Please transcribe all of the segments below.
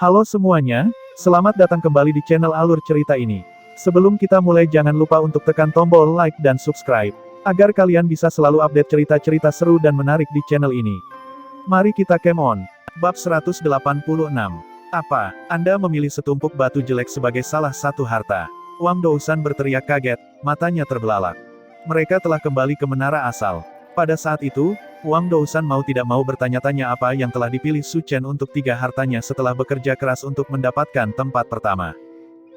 Halo semuanya, selamat datang kembali di channel Alur Cerita ini. Sebelum kita mulai jangan lupa untuk tekan tombol like dan subscribe, agar kalian bisa selalu update cerita-cerita seru dan menarik di channel ini. Mari kita game on. Bab 186. Apa, Anda memilih setumpuk batu jelek sebagai salah satu harta? Wang Dousan berteriak kaget, matanya terbelalak. Mereka telah kembali ke menara asal. Pada saat itu, Wang Dousan mau tidak mau bertanya-tanya apa yang telah dipilih Su Chen untuk tiga hartanya setelah bekerja keras untuk mendapatkan tempat pertama.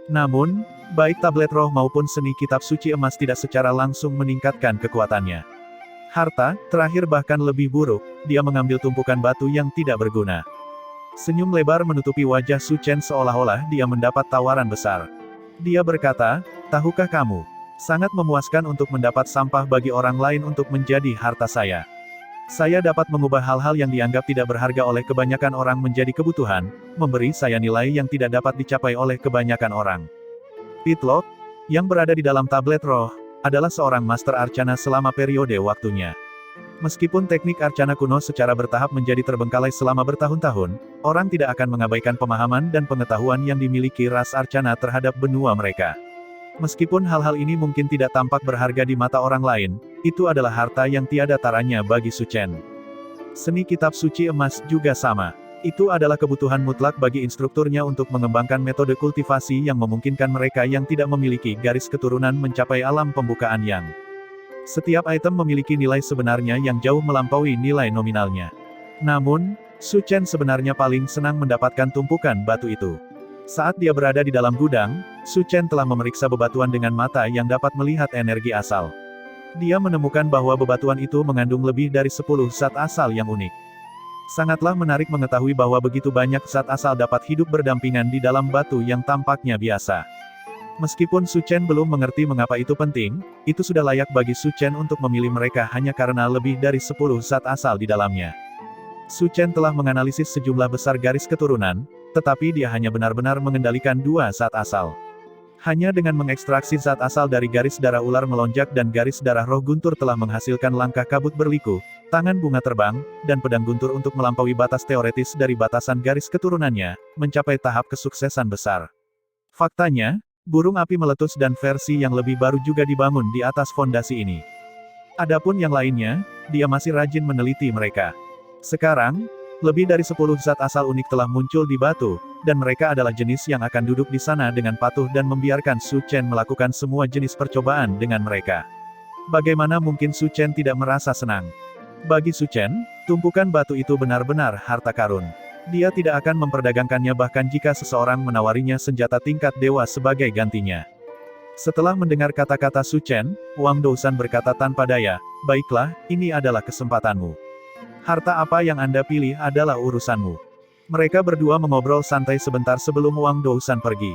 Namun, baik tablet roh maupun seni kitab suci emas tidak secara langsung meningkatkan kekuatannya. Harta, terakhir bahkan lebih buruk, dia mengambil tumpukan batu yang tidak berguna. Senyum lebar menutupi wajah Su Chen seolah-olah dia mendapat tawaran besar. Dia berkata, tahukah kamu, sangat memuaskan untuk mendapat sampah bagi orang lain untuk menjadi harta saya. Saya dapat mengubah hal-hal yang dianggap tidak berharga oleh kebanyakan orang menjadi kebutuhan, memberi saya nilai yang tidak dapat dicapai oleh kebanyakan orang. Pitlock, yang berada di dalam tablet roh, adalah seorang master arcana selama periode waktunya. Meskipun teknik arcana kuno secara bertahap menjadi terbengkalai selama bertahun-tahun, orang tidak akan mengabaikan pemahaman dan pengetahuan yang dimiliki ras arcana terhadap benua mereka. Meskipun hal-hal ini mungkin tidak tampak berharga di mata orang lain, itu adalah harta yang tiada taranya bagi Su Chen. Seni kitab suci emas juga sama. Itu adalah kebutuhan mutlak bagi instrukturnya untuk mengembangkan metode kultivasi yang memungkinkan mereka yang tidak memiliki garis keturunan mencapai alam pembukaan yang. Setiap item memiliki nilai sebenarnya yang jauh melampaui nilai nominalnya. Namun, Su Chen sebenarnya paling senang mendapatkan tumpukan batu itu. Saat dia berada di dalam gudang, Su Chen telah memeriksa bebatuan dengan mata yang dapat melihat energi asal. Dia menemukan bahwa bebatuan itu mengandung lebih dari 10 zat asal yang unik. Sangatlah menarik mengetahui bahwa begitu banyak zat asal dapat hidup berdampingan di dalam batu yang tampaknya biasa. Meskipun Su Chen belum mengerti mengapa itu penting, itu sudah layak bagi Su Chen untuk memilih mereka hanya karena lebih dari 10 zat asal di dalamnya. Su Chen telah menganalisis sejumlah besar garis keturunan, tetapi dia hanya benar-benar mengendalikan dua zat asal. Hanya dengan mengekstraksi zat asal dari garis darah ular melonjak dan garis darah roh guntur telah menghasilkan langkah kabut berliku, tangan bunga terbang, dan pedang guntur untuk melampaui batas teoretis dari batasan garis keturunannya, mencapai tahap kesuksesan besar. Faktanya, burung api meletus dan versi yang lebih baru juga dibangun di atas fondasi ini. Adapun yang lainnya, dia masih rajin meneliti mereka. Sekarang, lebih dari 10 zat asal unik telah muncul di batu, dan mereka adalah jenis yang akan duduk di sana dengan patuh dan membiarkan Su Chen melakukan semua jenis percobaan dengan mereka. Bagaimana mungkin Su Chen tidak merasa senang? Bagi Su Chen, tumpukan batu itu benar-benar harta karun. Dia tidak akan memperdagangkannya bahkan jika seseorang menawarinya senjata tingkat dewa sebagai gantinya. Setelah mendengar kata-kata Su Chen, Wang Dousan berkata tanpa daya, baiklah, ini adalah kesempatanmu. Harta apa yang Anda pilih adalah urusanmu. Mereka berdua mengobrol santai sebentar sebelum Wang Dousan pergi.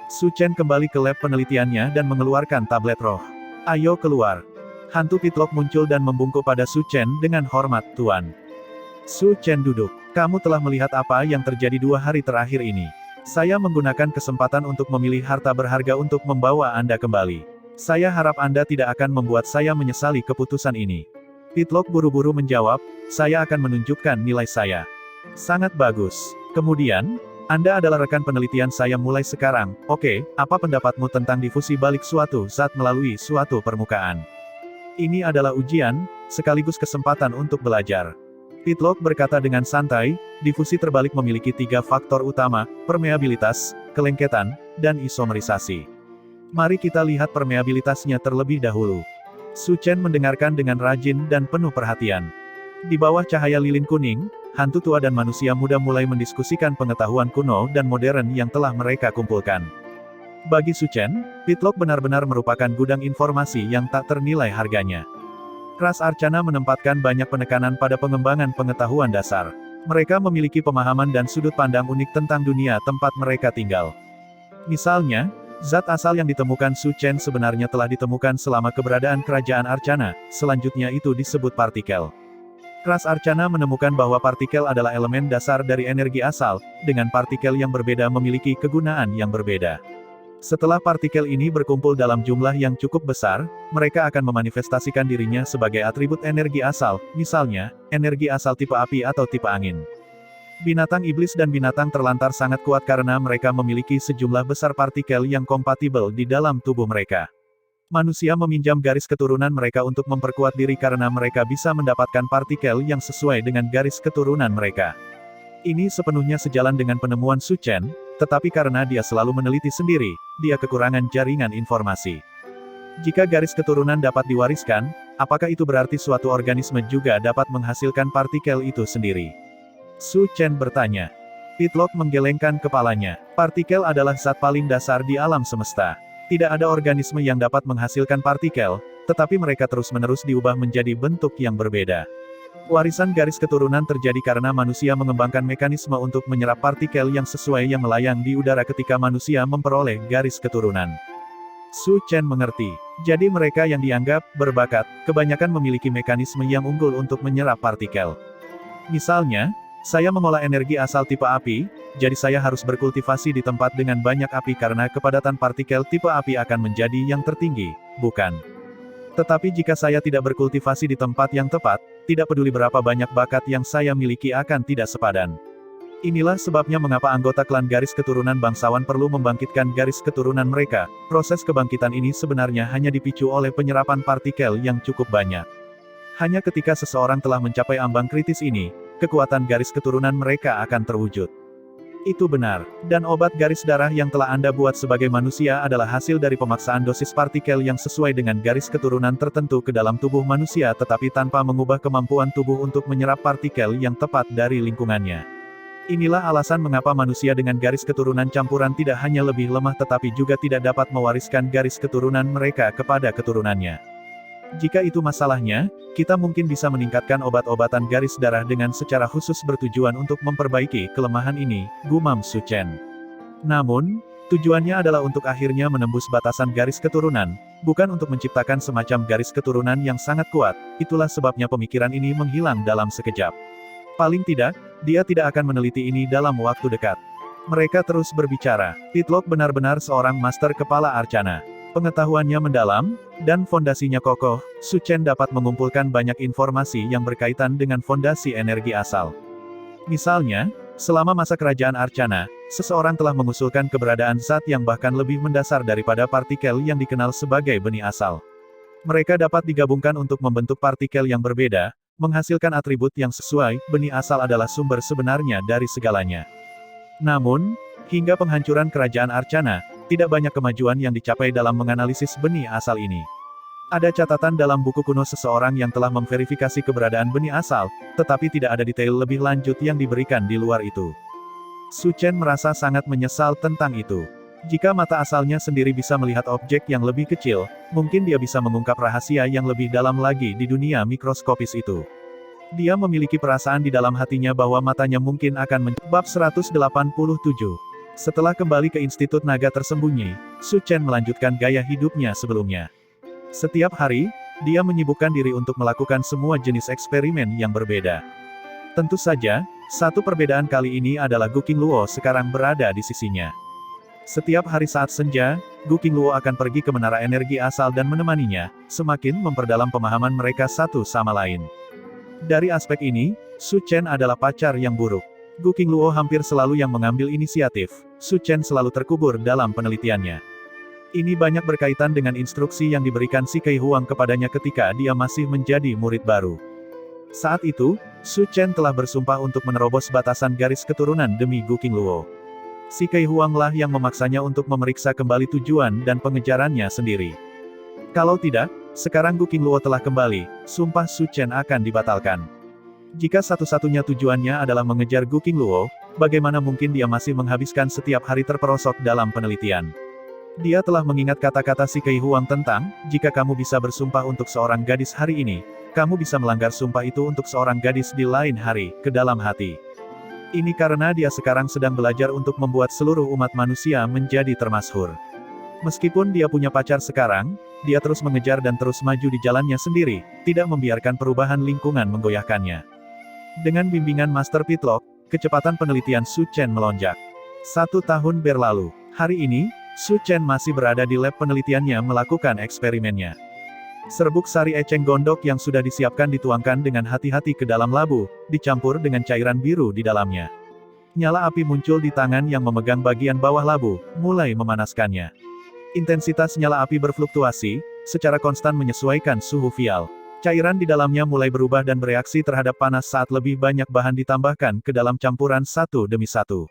Su Chen kembali ke lab penelitiannya dan mengeluarkan tablet roh. Ayo keluar. Hantu Pitlock muncul dan membungkuk pada Su Chen dengan hormat, Tuan. Su Chen duduk. Kamu telah melihat apa yang terjadi 2 hari terakhir ini. Saya menggunakan kesempatan untuk memilih harta berharga untuk membawa Anda kembali. Saya harap Anda tidak akan membuat saya menyesali keputusan ini. Pitlock buru-buru menjawab, saya akan menunjukkan nilai saya. Sangat bagus. Kemudian, Anda adalah rekan penelitian saya mulai sekarang. Oke, apa pendapatmu tentang difusi balik suatu zat melalui suatu permukaan? Ini adalah ujian, sekaligus kesempatan untuk belajar. Pitlock berkata dengan santai, difusi terbalik memiliki 3 faktor utama, permeabilitas, kelengketan, dan isomerisasi. Mari kita lihat permeabilitasnya terlebih dahulu. Su Chen mendengarkan dengan rajin dan penuh perhatian. Di bawah cahaya lilin kuning, hantu tua dan manusia muda mulai mendiskusikan pengetahuan kuno dan modern yang telah mereka kumpulkan. Bagi Su Chen, Pitlock benar-benar merupakan gudang informasi yang tak ternilai harganya. Ras Arcana menempatkan banyak penekanan pada pengembangan pengetahuan dasar. Mereka memiliki pemahaman dan sudut pandang unik tentang dunia tempat mereka tinggal. Misalnya, zat asal yang ditemukan Su Chen sebenarnya telah ditemukan selama keberadaan kerajaan Arcana, selanjutnya itu disebut partikel. Ras Arcana menemukan bahwa partikel adalah elemen dasar dari energi asal, dengan partikel yang berbeda memiliki kegunaan yang berbeda. Setelah partikel ini berkumpul dalam jumlah yang cukup besar, mereka akan memanifestasikan dirinya sebagai atribut energi asal, misalnya, energi asal tipe api atau tipe angin. Binatang iblis dan binatang terlantar sangat kuat karena mereka memiliki sejumlah besar partikel yang kompatibel di dalam tubuh mereka. Manusia meminjam garis keturunan mereka untuk memperkuat diri karena mereka bisa mendapatkan partikel yang sesuai dengan garis keturunan mereka. Ini sepenuhnya sejalan dengan penemuan Su Chen, tetapi karena dia selalu meneliti sendiri, dia kekurangan jaringan informasi. Jika garis keturunan dapat diwariskan, apakah itu berarti suatu organisme juga dapat menghasilkan partikel itu sendiri? Su Chen bertanya. Pitlock menggelengkan kepalanya. Partikel adalah zat paling dasar di alam semesta. Tidak ada organisme yang dapat menghasilkan partikel, tetapi mereka terus-menerus diubah menjadi bentuk yang berbeda. Warisan garis keturunan terjadi karena manusia mengembangkan mekanisme untuk menyerap partikel yang sesuai yang melayang di udara ketika manusia memperoleh garis keturunan. Su Chen mengerti. Jadi mereka yang dianggap berbakat, kebanyakan memiliki mekanisme yang unggul untuk menyerap partikel. Misalnya, saya mengolah energi asal tipe api, jadi saya harus berkultivasi di tempat dengan banyak api karena kepadatan partikel tipe api akan menjadi yang tertinggi, bukan? Tetapi jika saya tidak berkultivasi di tempat yang tepat, tidak peduli berapa banyak bakat yang saya miliki akan tidak sepadan. Inilah sebabnya mengapa anggota klan garis keturunan bangsawan perlu membangkitkan garis keturunan mereka. Proses kebangkitan ini sebenarnya hanya dipicu oleh penyerapan partikel yang cukup banyak. Hanya ketika seseorang telah mencapai ambang kritis ini, kekuatan garis keturunan mereka akan terwujud. Itu benar, dan obat garis darah yang telah Anda buat sebagai manusia adalah hasil dari pemaksaan dosis partikel yang sesuai dengan garis keturunan tertentu ke dalam tubuh manusia tetapi tanpa mengubah kemampuan tubuh untuk menyerap partikel yang tepat dari lingkungannya. Inilah alasan mengapa manusia dengan garis keturunan campuran tidak hanya lebih lemah tetapi juga tidak dapat mewariskan garis keturunan mereka kepada keturunannya. Jika itu masalahnya, kita mungkin bisa meningkatkan obat-obatan garis darah dengan secara khusus bertujuan untuk memperbaiki kelemahan ini, gumam Su Chen. Namun, tujuannya adalah untuk akhirnya menembus batasan garis keturunan, bukan untuk menciptakan semacam garis keturunan yang sangat kuat. Itulah sebabnya pemikiran ini menghilang dalam sekejap. Paling tidak, dia tidak akan meneliti ini dalam waktu dekat. Mereka terus berbicara. Pitlock benar-benar seorang master kepala arcana. Pengetahuannya mendalam, dan fondasinya kokoh. Su Chen dapat mengumpulkan banyak informasi yang berkaitan dengan fondasi energi asal. Misalnya, selama masa kerajaan Arcana, seseorang telah mengusulkan keberadaan zat yang bahkan lebih mendasar daripada partikel yang dikenal sebagai benih asal. Mereka dapat digabungkan untuk membentuk partikel yang berbeda, menghasilkan atribut yang sesuai. Benih asal adalah sumber sebenarnya dari segalanya. Namun, hingga penghancuran kerajaan Arcana, tidak banyak kemajuan yang dicapai dalam menganalisis benih asal ini. Ada catatan dalam buku kuno seseorang yang telah memverifikasi keberadaan benih asal, tetapi tidak ada detail lebih lanjut yang diberikan di luar itu. Su Chen merasa sangat menyesal tentang itu. Jika mata asalnya sendiri bisa melihat objek yang lebih kecil, mungkin dia bisa mengungkap rahasia yang lebih dalam lagi di dunia mikroskopis itu. Dia memiliki perasaan di dalam hatinya bahwa matanya mungkin akan Bab 187. Setelah kembali ke Institut Naga Tersembunyi, Su Chen melanjutkan gaya hidupnya sebelumnya. Setiap hari, dia menyibukkan diri untuk melakukan semua jenis eksperimen yang berbeda. Tentu saja, satu perbedaan kali ini adalah Gu Qingluo sekarang berada di sisinya. Setiap hari saat senja, Gu Qingluo akan pergi ke menara energi asal dan menemaninya, semakin memperdalam pemahaman mereka satu sama lain. Dari aspek ini, Su Chen adalah pacar yang buruk. Gu Qingluo hampir selalu yang mengambil inisiatif, Su Chen selalu terkubur dalam penelitiannya. Ini banyak berkaitan dengan instruksi yang diberikan Si Kei Huang kepadanya ketika dia masih menjadi murid baru. Saat itu, Su Chen telah bersumpah untuk menerobos batasan garis keturunan demi Gu Qingluo. Si Kei Huang lah yang memaksanya untuk memeriksa kembali tujuan dan pengejarannya sendiri. Kalau tidak, sekarang Gu Qingluo telah kembali, sumpah Su Chen akan dibatalkan. Jika satu-satunya tujuannya adalah mengejar Gu Qingluo, bagaimana mungkin dia masih menghabiskan setiap hari terperosok dalam penelitian? Dia telah mengingat kata-kata Si Kei Huang tentang, jika kamu bisa bersumpah untuk seorang gadis hari ini, kamu bisa melanggar sumpah itu untuk seorang gadis di lain hari, ke dalam hati. Ini karena dia sekarang sedang belajar untuk membuat seluruh umat manusia menjadi termasyhur. Meskipun dia punya pacar sekarang, dia terus mengejar dan terus maju di jalannya sendiri, tidak membiarkan perubahan lingkungan menggoyahkannya. Dengan bimbingan Master Pitlock, kecepatan penelitian Su Chen melonjak. 1 tahun berlalu. Hari ini, Su Chen masih berada di lab penelitiannya melakukan eksperimennya. Serbuk sari eceng gondok yang sudah disiapkan dituangkan dengan hati-hati ke dalam labu, dicampur dengan cairan biru di dalamnya. Nyala api muncul di tangan yang memegang bagian bawah labu, mulai memanaskannya. Intensitas nyala api berfluktuasi, secara konstan menyesuaikan suhu vial. Cairan di dalamnya mulai berubah dan bereaksi terhadap panas saat lebih banyak bahan ditambahkan ke dalam campuran satu demi satu.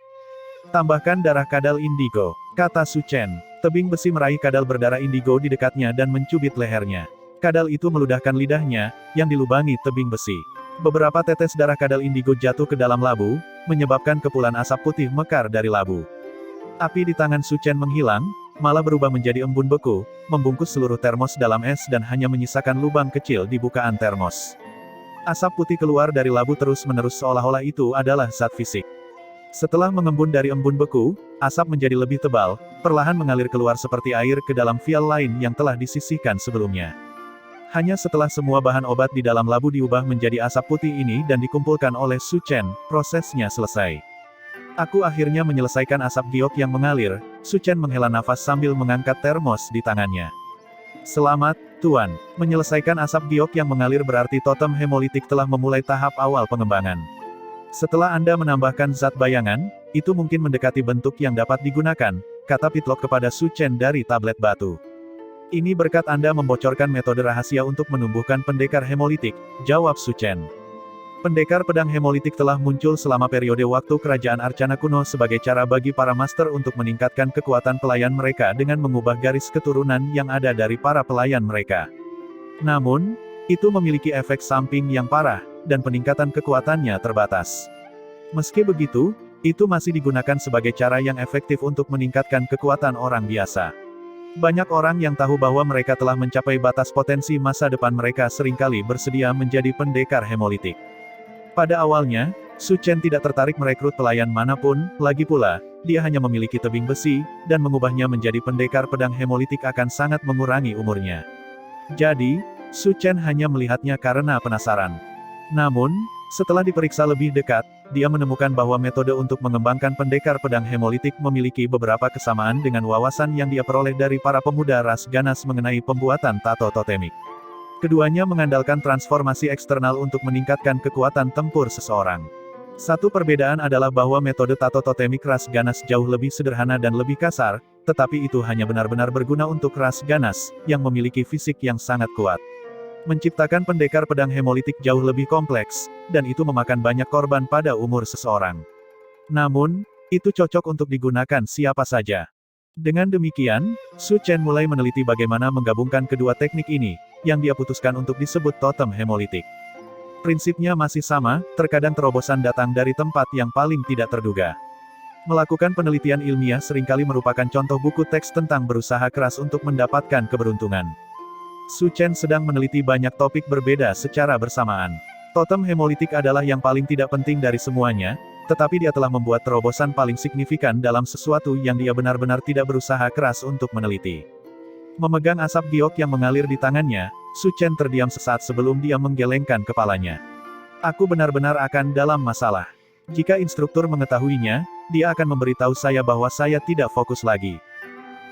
Tambahkan darah kadal indigo, kata Su Chen. Tebing besi meraih kadal berdarah indigo di dekatnya dan mencubit lehernya. Kadal itu meludahkan lidahnya, yang dilubangi tebing besi. Beberapa tetes darah kadal indigo jatuh ke dalam labu, menyebabkan kepulan asap putih mekar dari labu. Api di tangan Su Chen menghilang, malah berubah menjadi embun beku, membungkus seluruh termos dalam es dan hanya menyisakan lubang kecil di bukaan termos. Asap putih keluar dari labu terus-menerus seolah-olah itu adalah zat fisik. Setelah mengembun dari embun beku, asap menjadi lebih tebal, perlahan mengalir keluar seperti air ke dalam vial lain yang telah disisihkan sebelumnya. Hanya setelah semua bahan obat di dalam labu diubah menjadi asap putih ini dan dikumpulkan oleh Su Chen, prosesnya selesai. Aku akhirnya menyelesaikan asap giok yang mengalir. Su Chen menghela nafas sambil mengangkat termos di tangannya. Selamat, Tuan. Menyelesaikan asap giok yang mengalir berarti totem hemolitik telah memulai tahap awal pengembangan. Setelah Anda menambahkan zat bayangan, itu mungkin mendekati bentuk yang dapat digunakan, kata Pitlock kepada Su Chen dari tablet batu. Ini berkat Anda membocorkan metode rahasia untuk menumbuhkan pendekar hemolitik, jawab Su Chen. Pendekar pedang hemolitik telah muncul selama periode waktu Kerajaan Arcana kuno sebagai cara bagi para master untuk meningkatkan kekuatan pelayan mereka dengan mengubah garis keturunan yang ada dari para pelayan mereka. Namun, itu memiliki efek samping yang parah, dan peningkatan kekuatannya terbatas. Meski begitu, itu masih digunakan sebagai cara yang efektif untuk meningkatkan kekuatan orang biasa. Banyak orang yang tahu bahwa mereka telah mencapai batas potensi masa depan mereka seringkali bersedia menjadi pendekar hemolitik. Pada awalnya, Su Chen tidak tertarik merekrut pelayan manapun, lagi pula, dia hanya memiliki tebing besi, dan mengubahnya menjadi pendekar pedang hemolitik akan sangat mengurangi umurnya. Jadi, Su Chen hanya melihatnya karena penasaran. Namun, setelah diperiksa lebih dekat, dia menemukan bahwa metode untuk mengembangkan pendekar pedang hemolitik memiliki beberapa kesamaan dengan wawasan yang dia peroleh dari para pemuda ras ganas mengenai pembuatan tato totemik. Keduanya mengandalkan transformasi eksternal untuk meningkatkan kekuatan tempur seseorang. Satu perbedaan adalah bahwa metode tato totemik ras ganas jauh lebih sederhana dan lebih kasar, tetapi itu hanya benar-benar berguna untuk ras ganas, yang memiliki fisik yang sangat kuat. Menciptakan pendekar pedang hemolitik jauh lebih kompleks, dan itu memakan banyak korban pada umur seseorang. Namun, itu cocok untuk digunakan siapa saja. Dengan demikian, Su Chen mulai meneliti bagaimana menggabungkan kedua teknik ini, yang dia putuskan untuk disebut totem hemolitik. Prinsipnya masih sama, terkadang terobosan datang dari tempat yang paling tidak terduga. Melakukan penelitian ilmiah seringkali merupakan contoh buku teks tentang berusaha keras untuk mendapatkan keberuntungan. Su Chen sedang meneliti banyak topik berbeda secara bersamaan. Totem hemolitik adalah yang paling tidak penting dari semuanya, tetapi dia telah membuat terobosan paling signifikan dalam sesuatu yang dia benar-benar tidak berusaha keras untuk meneliti. Memegang asap giok yang mengalir di tangannya, Su Chen terdiam sesaat sebelum dia menggelengkan kepalanya. Aku benar-benar akan dalam masalah. Jika instruktur mengetahuinya, dia akan memberitahu saya bahwa saya tidak fokus lagi.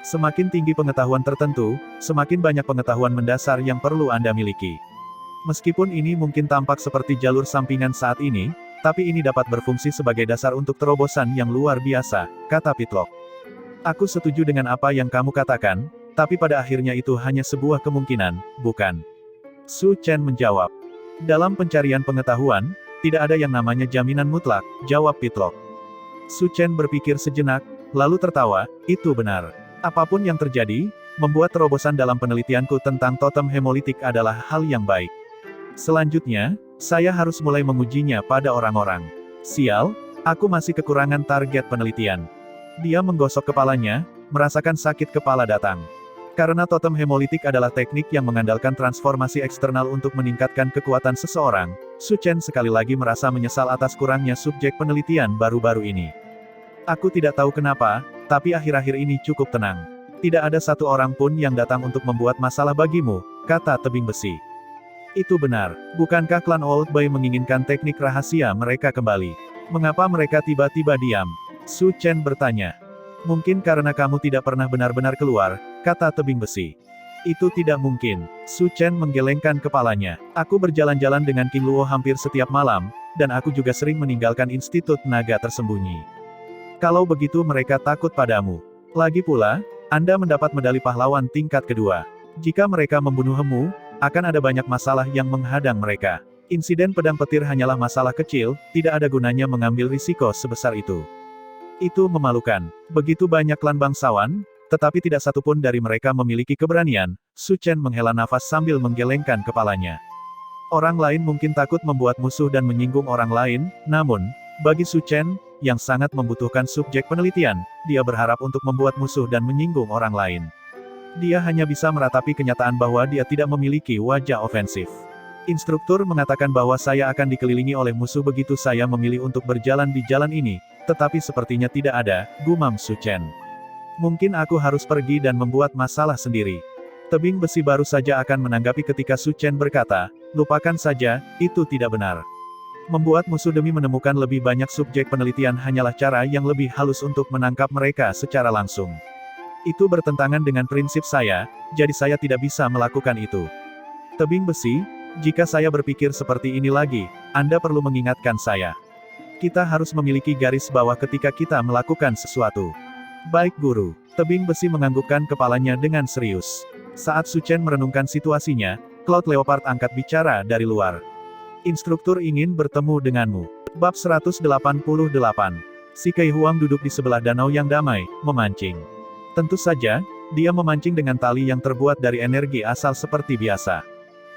Semakin tinggi pengetahuan tertentu, semakin banyak pengetahuan mendasar yang perlu Anda miliki. Meskipun ini mungkin tampak seperti jalur sampingan saat ini, tapi ini dapat berfungsi sebagai dasar untuk terobosan yang luar biasa, kata Pitlock. Aku setuju dengan apa yang kamu katakan, tapi pada akhirnya itu hanya sebuah kemungkinan, bukan? Su Chen menjawab. Dalam pencarian pengetahuan, tidak ada yang namanya jaminan mutlak, jawab Pitlock. Su Chen berpikir sejenak, lalu tertawa, itu benar. Apapun yang terjadi, membuat terobosan dalam penelitianku tentang totem hemolitik adalah hal yang baik. Selanjutnya, saya harus mulai mengujinya pada orang-orang. Sial, aku masih kekurangan target penelitian. Dia menggosok kepalanya, merasakan sakit kepala datang. Karena totem hemolitik adalah teknik yang mengandalkan transformasi eksternal untuk meningkatkan kekuatan seseorang, Su Chen sekali lagi merasa menyesal atas kurangnya subjek penelitian baru-baru ini. Aku tidak tahu kenapa, tapi akhir-akhir ini cukup tenang. Tidak ada satu orang pun yang datang untuk membuat masalah bagimu, kata tebing besi. Itu benar, bukankah klan Old Boy menginginkan teknik rahasia mereka kembali? Mengapa mereka tiba-tiba diam? Su Chen bertanya. Mungkin karena kamu tidak pernah benar-benar keluar, kata tebing besi. Itu tidak mungkin. Su Chen menggelengkan kepalanya. Aku berjalan-jalan dengan King Luo hampir setiap malam, dan aku juga sering meninggalkan Institut Naga Tersembunyi. Kalau begitu mereka takut padamu. Lagi pula, Anda mendapat medali pahlawan tingkat kedua. Jika mereka membunuhmu, akan ada banyak masalah yang menghadang mereka. Insiden pedang petir hanyalah masalah kecil, tidak ada gunanya mengambil risiko sebesar itu. Itu memalukan. Begitu banyak klan bangsawan, tetapi tidak satupun dari mereka memiliki keberanian. Su Chen menghela nafas sambil menggelengkan kepalanya. Orang lain mungkin takut membuat musuh dan menyinggung orang lain, namun, bagi Su Chen, yang sangat membutuhkan subjek penelitian, dia berharap untuk membuat musuh dan menyinggung orang lain. Dia hanya bisa meratapi kenyataan bahwa dia tidak memiliki wajah ofensif. Instruktur mengatakan bahwa saya akan dikelilingi oleh musuh begitu saya memilih untuk berjalan di jalan ini, tetapi sepertinya tidak ada, gumam Su Chen. Mungkin aku harus pergi dan membuat masalah sendiri. Tebing besi baru saja akan menanggapi ketika Su Chen berkata, lupakan saja, itu tidak benar. Membuat musuh demi menemukan lebih banyak subjek penelitian hanyalah cara yang lebih halus untuk menangkap mereka secara langsung. Itu bertentangan dengan prinsip saya, jadi saya tidak bisa melakukan itu. Tebing besi, jika saya berpikir seperti ini lagi, Anda perlu mengingatkan saya. Kita harus memiliki garis bawah ketika kita melakukan sesuatu. Baik guru. Tebing besi menganggukkan kepalanya dengan serius. Saat Su Chen merenungkan situasinya, Cloud Leopard angkat bicara dari luar. Instruktur ingin bertemu denganmu. Bab 188. Si Kei Huang duduk di sebelah danau yang damai, memancing. Tentu saja, dia memancing dengan tali yang terbuat dari energi asal seperti biasa.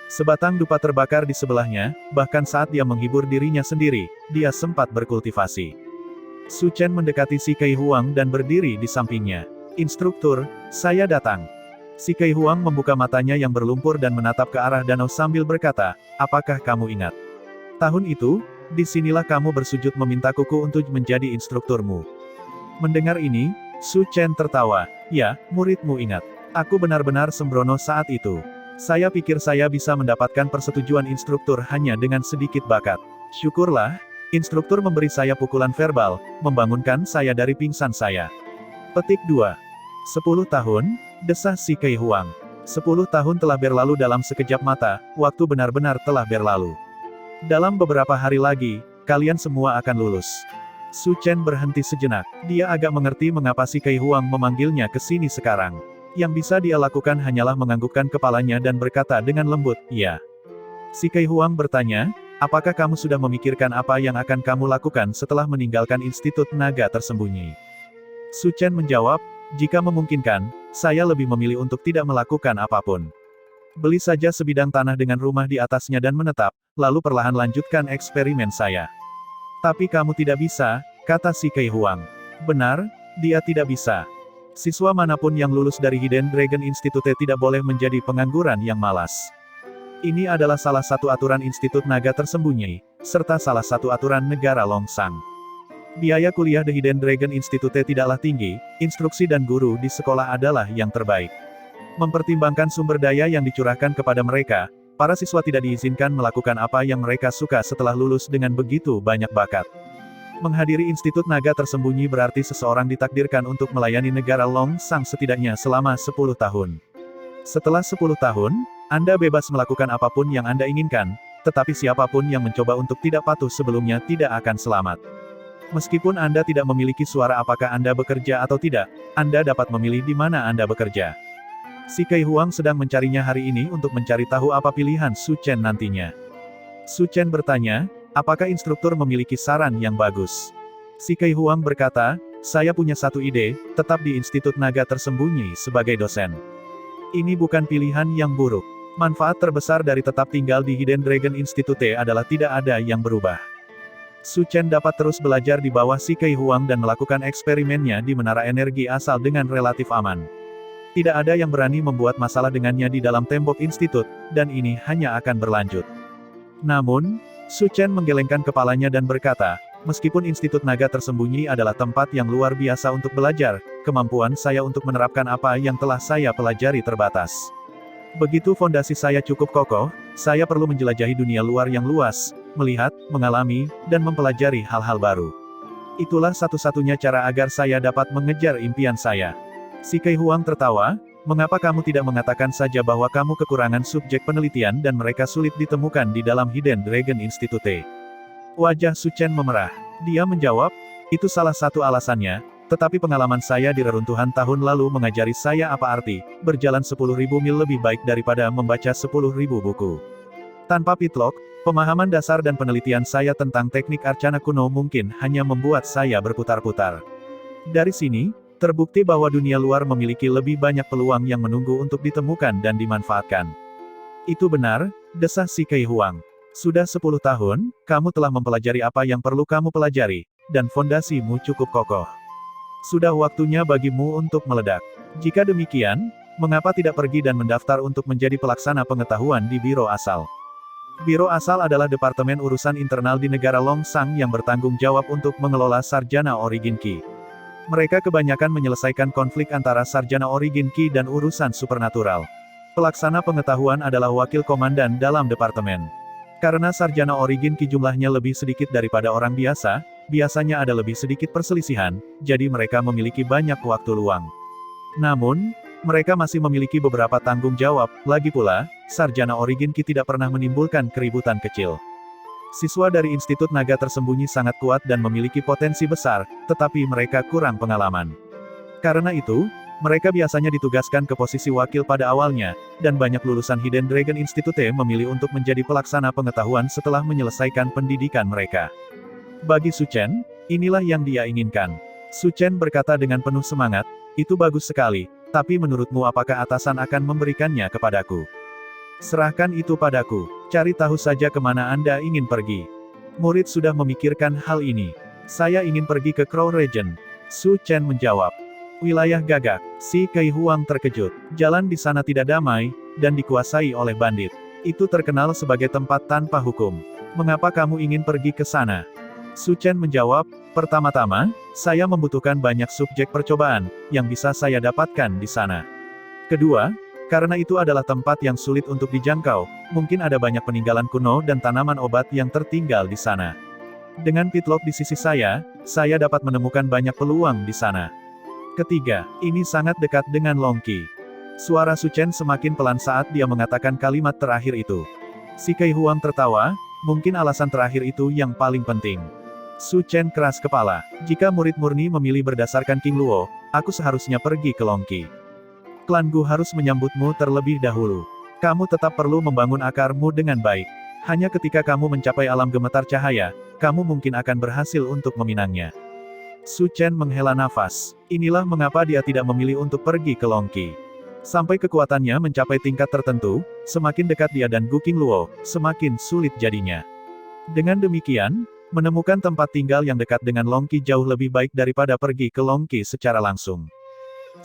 Sebatang dupa terbakar di sebelahnya, bahkan saat dia menghibur dirinya sendiri, dia sempat berkultivasi. Su Chen mendekati si Kei Huang dan berdiri di sampingnya. Instruktur, saya datang. Si Kei Huang membuka matanya yang berlumpur dan menatap ke arah danau sambil berkata, apakah kamu ingat? Tahun itu, disinilah kamu bersujud meminta kuku untuk menjadi instrukturmu. Mendengar ini, Su Chen tertawa, ya, muridmu ingat. Aku benar-benar sembrono saat itu. Saya pikir saya bisa mendapatkan persetujuan instruktur hanya dengan sedikit bakat. Syukurlah, instruktur memberi saya pukulan verbal, membangunkan saya dari pingsan saya. Petik 2. 10 tahun, desah si Kei Huang. 10 tahun telah berlalu dalam sekejap mata, waktu benar-benar telah berlalu. Dalam beberapa hari lagi, kalian semua akan lulus. Su Chen berhenti sejenak. Dia agak mengerti mengapa si Kei Huang memanggilnya ke sini sekarang. Yang bisa dia lakukan hanyalah menganggukkan kepalanya dan berkata dengan lembut, ya. Si Kei Huang bertanya, apakah kamu sudah memikirkan apa yang akan kamu lakukan setelah meninggalkan Institut Naga Tersembunyi? Su Chen menjawab, jika memungkinkan, saya lebih memilih untuk tidak melakukan apapun. Beli saja sebidang tanah dengan rumah di atasnya dan menetap, lalu perlahan lanjutkan eksperimen saya. Tapi kamu tidak bisa, kata si Kei Huang. Benar, dia tidak bisa. Siswa manapun yang lulus dari Hidden Dragon Institute tidak boleh menjadi pengangguran yang malas. Ini adalah salah satu aturan Institut Naga Tersembunyi, serta salah satu aturan negara Longsang. Biaya kuliah The Hidden Dragon Institute tidaklah tinggi, instruksi dan guru di sekolah adalah yang terbaik. Mempertimbangkan sumber daya yang dicurahkan kepada mereka, para siswa tidak diizinkan melakukan apa yang mereka suka setelah lulus dengan begitu banyak bakat. Menghadiri Institut Naga Tersembunyi berarti seseorang ditakdirkan untuk melayani negara Longsang setidaknya selama 10 tahun. Setelah 10 tahun, Anda bebas melakukan apapun yang Anda inginkan, tetapi siapapun yang mencoba untuk tidak patuh sebelumnya tidak akan selamat. Meskipun Anda tidak memiliki suara apakah Anda bekerja atau tidak, Anda dapat memilih di mana Anda bekerja. Si Kei Huang sedang mencarinya hari ini untuk mencari tahu apa pilihan Su Chen nantinya. Su Chen bertanya, apakah instruktur memiliki saran yang bagus? Si Kei Huang berkata, saya punya satu ide, tetap di Institut Naga Tersembunyi sebagai dosen. Ini bukan pilihan yang buruk. Manfaat terbesar dari tetap tinggal di Hidden Dragon Institute adalah tidak ada yang berubah. Su Chen dapat terus belajar di bawah si Kei Huang dan melakukan eksperimennya di menara energi asal dengan relatif aman. Tidak ada yang berani membuat masalah dengannya di dalam tembok institut, dan ini hanya akan berlanjut. Namun, Su Chen menggelengkan kepalanya dan berkata, meskipun Institut Naga Tersembunyi adalah tempat yang luar biasa untuk belajar, kemampuan saya untuk menerapkan apa yang telah saya pelajari terbatas. Begitu fondasi saya cukup kokoh, saya perlu menjelajahi dunia luar yang luas, melihat, mengalami, dan mempelajari hal-hal baru. Itulah satu-satunya cara agar saya dapat mengejar impian saya. Si Kei Huang tertawa, mengapa kamu tidak mengatakan saja bahwa kamu kekurangan subjek penelitian dan mereka sulit ditemukan di dalam Hidden Dragon Institute? Wajah Su Chen memerah. Dia menjawab, itu salah satu alasannya, tetapi pengalaman saya di reruntuhan tahun lalu mengajari saya apa arti, berjalan 10.000 mil lebih baik daripada membaca 10.000 buku. Tanpa pitlock, pemahaman dasar dan penelitian saya tentang teknik arcana kuno mungkin hanya membuat saya berputar-putar. Dari sini, terbukti bahwa dunia luar memiliki lebih banyak peluang yang menunggu untuk ditemukan dan dimanfaatkan. Itu benar, desah Si Kei Huang. Sudah 10 tahun, kamu telah mempelajari apa yang perlu kamu pelajari, dan fondasimu cukup kokoh. Sudah waktunya bagimu untuk meledak. Jika demikian, mengapa tidak pergi dan mendaftar untuk menjadi pelaksana pengetahuan di Biro Asal? Biro Asal adalah departemen urusan internal di negara Longsang yang bertanggung jawab untuk mengelola sarjana Origin Qi. Mereka kebanyakan menyelesaikan konflik antara sarjana Origin Qi dan urusan supernatural. Pelaksana pengetahuan adalah wakil komandan dalam departemen. Karena sarjana Origin Qi jumlahnya lebih sedikit daripada orang biasa, biasanya ada lebih sedikit perselisihan, jadi mereka memiliki banyak waktu luang. Namun, mereka masih memiliki beberapa tanggung jawab, lagi pula, sarjana Origin Qi tidak pernah menimbulkan keributan kecil. Siswa dari Institut Naga Tersembunyi sangat kuat dan memiliki potensi besar, tetapi mereka kurang pengalaman. Karena itu, mereka biasanya ditugaskan ke posisi wakil pada awalnya, dan banyak lulusan Hidden Dragon Institute memilih untuk menjadi pelaksana pengetahuan setelah menyelesaikan pendidikan mereka. Bagi Su Chen, inilah yang dia inginkan. Su Chen berkata dengan penuh semangat, itu bagus sekali, tapi menurutmu apakah atasan akan memberikannya kepadaku? Serahkan itu padaku, cari tahu saja kemana Anda ingin pergi. Murid sudah memikirkan hal ini. Saya ingin pergi ke Crow Region. Su Chen menjawab. Wilayah Gagak. Si Kei Huang terkejut. Jalan di sana tidak damai, dan dikuasai oleh bandit. Itu terkenal sebagai tempat tanpa hukum. Mengapa kamu ingin pergi ke sana? Su Chen menjawab, pertama-tama, saya membutuhkan banyak subjek percobaan, yang bisa saya dapatkan di sana. Kedua, karena itu adalah tempat yang sulit untuk dijangkau, mungkin ada banyak peninggalan kuno dan tanaman obat yang tertinggal di sana. Dengan pitlock di sisi saya dapat menemukan banyak peluang di sana. Ketiga, ini sangat dekat dengan Long Qi. Suara Su Chen semakin pelan saat dia mengatakan kalimat terakhir itu. Si Kei Huang tertawa, mungkin alasan terakhir itu yang paling penting. Su Chen keras kepala. Jika murid murni memilih berdasarkan King Luo, aku seharusnya pergi ke Long Qi. Klanku harus menyambutmu terlebih dahulu. Kamu tetap perlu membangun akarmu dengan baik. Hanya ketika kamu mencapai alam gemetar cahaya, kamu mungkin akan berhasil untuk meminangnya. Su Chen menghela nafas. Inilah mengapa dia tidak memilih untuk pergi ke Long Qi. Sampai kekuatannya mencapai tingkat tertentu, semakin dekat dia dan Gu King Luo, semakin sulit jadinya. Dengan demikian, menemukan tempat tinggal yang dekat dengan Long Qi jauh lebih baik daripada pergi ke Long Qi secara langsung.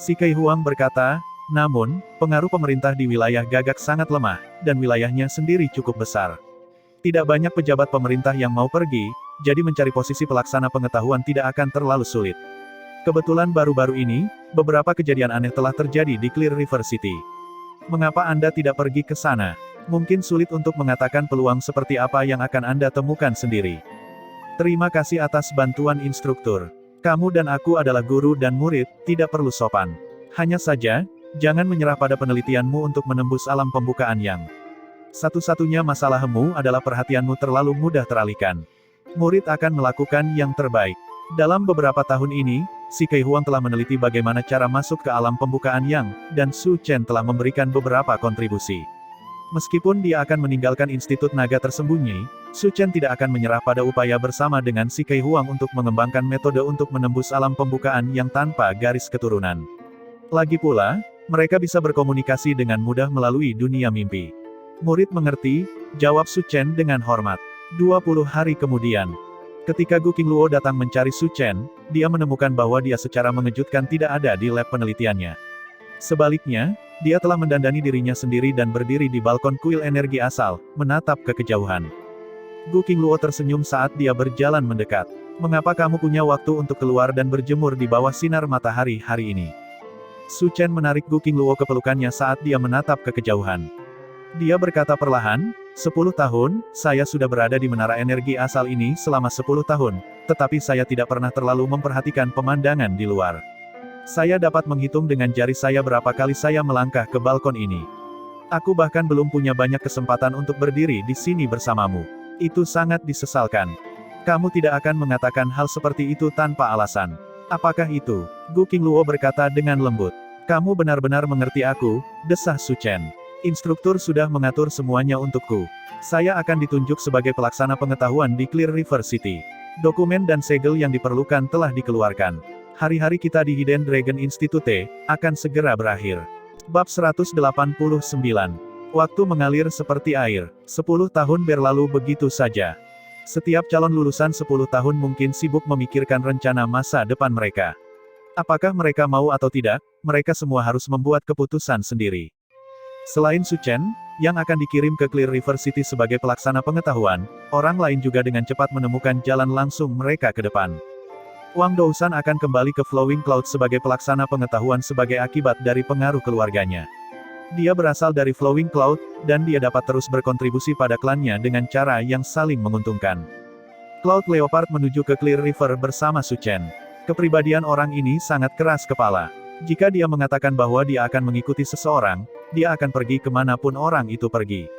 Si Kei Huang berkata, namun, pengaruh pemerintah di wilayah Gagak sangat lemah, dan wilayahnya sendiri cukup besar. Tidak banyak pejabat pemerintah yang mau pergi, jadi mencari posisi pelaksana pengetahuan tidak akan terlalu sulit. Kebetulan baru-baru ini, beberapa kejadian aneh telah terjadi di Clear River City. Mengapa Anda tidak pergi ke sana? Mungkin sulit untuk mengatakan peluang seperti apa yang akan Anda temukan sendiri. Terima kasih atas bantuan instruktur. Kamu dan aku adalah guru dan murid, tidak perlu sopan. Hanya saja, jangan menyerah pada penelitianmu untuk menembus alam pembukaan yang. Satu-satunya masalahmu adalah perhatianmu terlalu mudah teralihkan. Murid akan melakukan yang terbaik. Dalam beberapa tahun ini, si Kei Huang telah meneliti bagaimana cara masuk ke alam pembukaan yang, dan Su Chen telah memberikan beberapa kontribusi. Meskipun dia akan meninggalkan Institut Naga Tersembunyi, Su Chen tidak akan menyerah pada upaya bersama dengan si Kei Huang untuk mengembangkan metode untuk menembus alam pembukaan yang tanpa garis keturunan. Lagi pula, mereka bisa berkomunikasi dengan mudah melalui dunia mimpi. Murid mengerti, jawab Su Chen dengan hormat. 20 hari kemudian, ketika Gu King Luo datang mencari Su Chen, dia menemukan bahwa dia secara mengejutkan tidak ada di lab penelitiannya. Sebaliknya, dia telah mendandani dirinya sendiri dan berdiri di balkon kuil energi asal, menatap ke kejauhan. Gu King Luo tersenyum saat dia berjalan mendekat. Mengapa kamu punya waktu untuk keluar dan berjemur di bawah sinar matahari hari ini? Su Chen menarik Gu King Luo ke pelukannya saat dia menatap ke kejauhan. Dia berkata perlahan, 10 tahun, saya sudah berada di menara energi asal ini selama 10 tahun, tetapi saya tidak pernah terlalu memperhatikan pemandangan di luar. Saya dapat menghitung dengan jari saya berapa kali saya melangkah ke balkon ini. Aku bahkan belum punya banyak kesempatan untuk berdiri di sini bersamamu. Itu sangat disesalkan. Kamu tidak akan mengatakan hal seperti itu tanpa alasan. Apakah itu? Gu Qingluo berkata dengan lembut. Kamu benar-benar mengerti aku, desah Su Chen. Instruktur sudah mengatur semuanya untukku. Saya akan ditunjuk sebagai pelaksana pengetahuan di Clear River City. Dokumen dan segel yang diperlukan telah dikeluarkan. Hari-hari kita di Hidden Dragon Institute akan segera berakhir. Bab 189. Waktu mengalir seperti air. 10 tahun berlalu begitu saja. Setiap calon lulusan 10 tahun mungkin sibuk memikirkan rencana masa depan mereka. Apakah mereka mau atau tidak, mereka semua harus membuat keputusan sendiri. Selain Su Chen, yang akan dikirim ke Clear River City sebagai pelaksana pengetahuan, orang lain juga dengan cepat menemukan jalan langsung mereka ke depan. Wang Dousan akan kembali ke Flowing Cloud sebagai pelaksana pengetahuan sebagai akibat dari pengaruh keluarganya. Dia berasal dari Flowing Cloud, dan dia dapat terus berkontribusi pada klannya dengan cara yang saling menguntungkan. Cloud Leopard menuju ke Clear River bersama Su Chen. Kepribadian orang ini sangat keras kepala. Jika dia mengatakan bahwa dia akan mengikuti seseorang, dia akan pergi kemanapun orang itu pergi.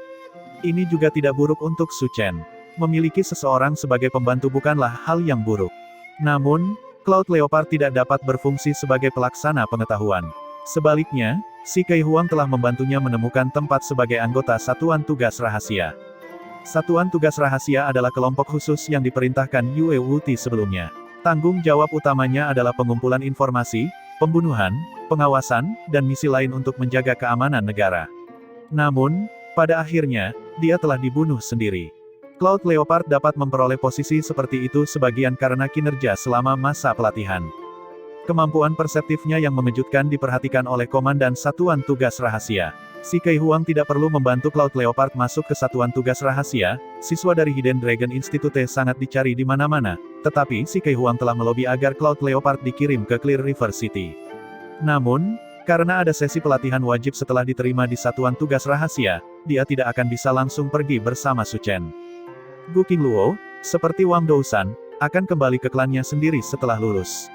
Ini juga tidak buruk untuk Su Chen. Memiliki seseorang sebagai pembantu bukanlah hal yang buruk. Namun, Cloud Leopard tidak dapat berfungsi sebagai pelaksana pengetahuan. Sebaliknya, Si Kei Huang telah membantunya menemukan tempat sebagai anggota Satuan Tugas Rahasia. Satuan Tugas Rahasia adalah kelompok khusus yang diperintahkan Yue Wuti sebelumnya. Tanggung jawab utamanya adalah pengumpulan informasi, pembunuhan, pengawasan, dan misi lain untuk menjaga keamanan negara. Namun, pada akhirnya, dia telah dibunuh sendiri. Cloud Leopard dapat memperoleh posisi seperti itu sebagian karena kinerja selama masa pelatihan. Kemampuan perseptifnya yang mengejutkan diperhatikan oleh Komandan Satuan Tugas Rahasia. Si Kei Huang tidak perlu membantu Cloud Leopard masuk ke Satuan Tugas Rahasia, siswa dari Hidden Dragon Institute sangat dicari di mana-mana, tetapi Si Kei Huang telah melobi agar Cloud Leopard dikirim ke Clear River City. Namun, karena ada sesi pelatihan wajib setelah diterima di Satuan Tugas Rahasia, dia tidak akan bisa langsung pergi bersama Su Chen. Gu Qingluo, seperti Wang Dousan, akan kembali ke klannya sendiri setelah lulus.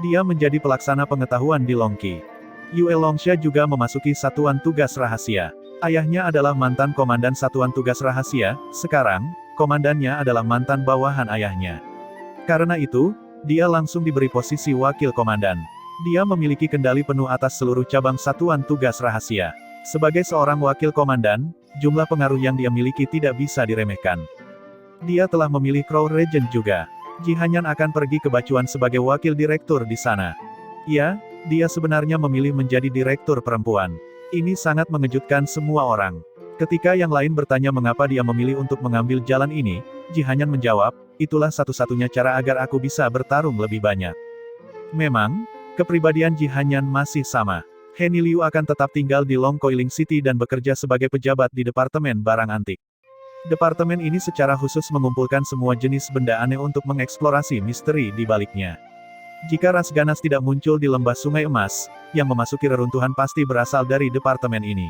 Dia menjadi pelaksana pengetahuan di Longqi. Yue Longsha juga memasuki Satuan Tugas Rahasia. Ayahnya adalah mantan komandan Satuan Tugas Rahasia, sekarang, komandannya adalah mantan bawahan ayahnya. Karena itu, dia langsung diberi posisi wakil komandan. Dia memiliki kendali penuh atas seluruh cabang Satuan Tugas Rahasia. Sebagai seorang wakil komandan, jumlah pengaruh yang dia miliki tidak bisa diremehkan. Dia telah memilih Crow Regent juga. Ji Hanyan akan pergi ke Bacuan sebagai wakil direktur di sana. Ya, dia sebenarnya memilih menjadi direktur perempuan. Ini sangat mengejutkan semua orang. Ketika yang lain bertanya mengapa dia memilih untuk mengambil jalan ini, Ji Hanyan menjawab, itulah satu-satunya cara agar aku bisa bertarung lebih banyak. Memang, kepribadian Ji Hanyan masih sama. Henny Liu akan tetap tinggal di Long Coiling City dan bekerja sebagai pejabat di Departemen Barang Antik. Departemen ini secara khusus mengumpulkan semua jenis benda aneh untuk mengeksplorasi misteri di baliknya. Jika ras ganas tidak muncul di lembah Sungai Emas, yang memasuki reruntuhan pasti berasal dari departemen ini.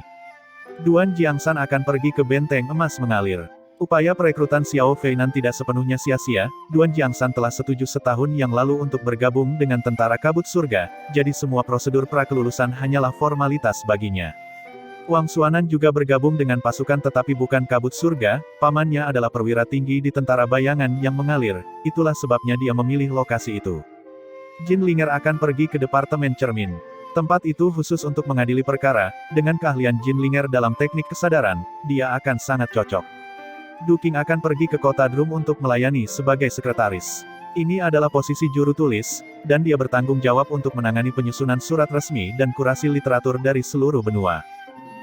Duan Jiangsan akan pergi ke Benteng Emas Mengalir. Upaya perekrutan Xiao Feinan tidak sepenuhnya sia-sia, Duan Jiangsan telah setuju setahun yang lalu untuk bergabung dengan Tentara Kabut Surga, jadi semua prosedur prakelulusan hanyalah formalitas baginya. Wang Xuanan juga bergabung dengan pasukan tetapi bukan Kabut Surga, pamannya adalah perwira tinggi di Tentara Bayangan yang Mengalir, itulah sebabnya dia memilih lokasi itu. Jin Linger akan pergi ke Departemen Cermin. Tempat itu khusus untuk mengadili perkara, dengan keahlian Jin Linger dalam teknik kesadaran, dia akan sangat cocok. Du Qing akan pergi ke kota Drum untuk melayani sebagai sekretaris. Ini adalah posisi juru tulis, dan dia bertanggung jawab untuk menangani penyusunan surat resmi dan kurasi literatur dari seluruh benua.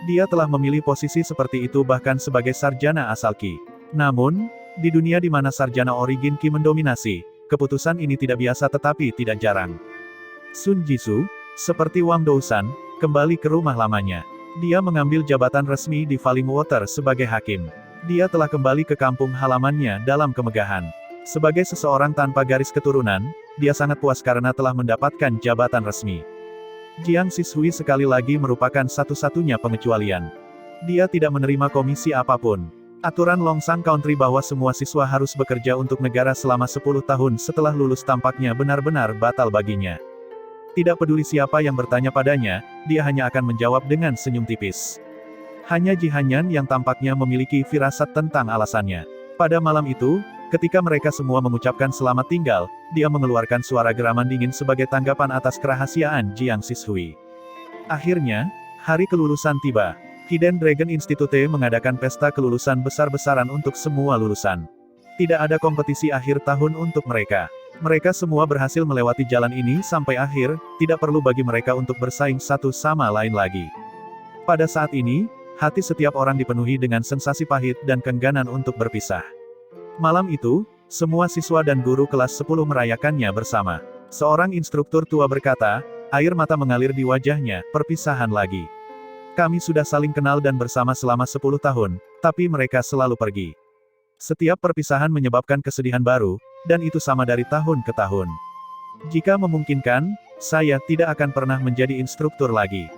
Dia telah memilih posisi seperti itu bahkan sebagai sarjana asal Qi. Namun, di dunia di mana sarjana origin Qi mendominasi, keputusan ini tidak biasa tetapi tidak jarang. Sun Jisoo, seperti Wang Dousan, kembali ke rumah lamanya. Dia mengambil jabatan resmi di Falling Water sebagai hakim. Dia telah kembali ke kampung halamannya dalam kemegahan. Sebagai seseorang tanpa garis keturunan, dia sangat puas karena telah mendapatkan jabatan resmi. Jiang Sishui sekali lagi merupakan satu-satunya pengecualian. Dia tidak menerima komisi apapun. Aturan Longsang Country bahwa semua siswa harus bekerja untuk negara selama 10 tahun setelah lulus tampaknya benar-benar batal baginya. Tidak peduli siapa yang bertanya padanya, dia hanya akan menjawab dengan senyum tipis. Hanya Ji Hanyan yang tampaknya memiliki firasat tentang alasannya. Pada malam itu, Ketika mereka semua mengucapkan selamat tinggal, dia mengeluarkan suara geraman dingin sebagai tanggapan atas kerahasiaan Jiang Sishui. Akhirnya, hari kelulusan tiba. Hidden Dragon Institute mengadakan pesta kelulusan besar-besaran untuk semua lulusan. Tidak ada kompetisi akhir tahun untuk mereka. Mereka semua berhasil melewati jalan ini sampai akhir, tidak perlu bagi mereka untuk bersaing satu sama lain lagi. Pada saat ini, hati setiap orang dipenuhi dengan sensasi pahit dan keengganan untuk berpisah. Malam itu, semua siswa dan guru kelas 10 merayakannya bersama. Seorang instruktur tua berkata, air mata mengalir di wajahnya, perpisahan lagi. Kami sudah saling kenal dan bersama selama 10 tahun, tapi mereka selalu pergi. Setiap perpisahan menyebabkan kesedihan baru, dan itu sama dari tahun ke tahun. Jika memungkinkan, saya tidak akan pernah menjadi instruktur lagi.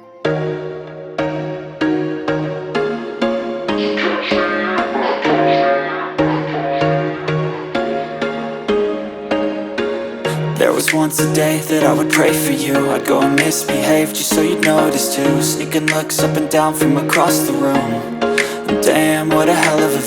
There was once a day that I would pray for you. I'd go and misbehave just so you'd notice too. Sneaking looks up and down from across the room. And damn, what a hell of a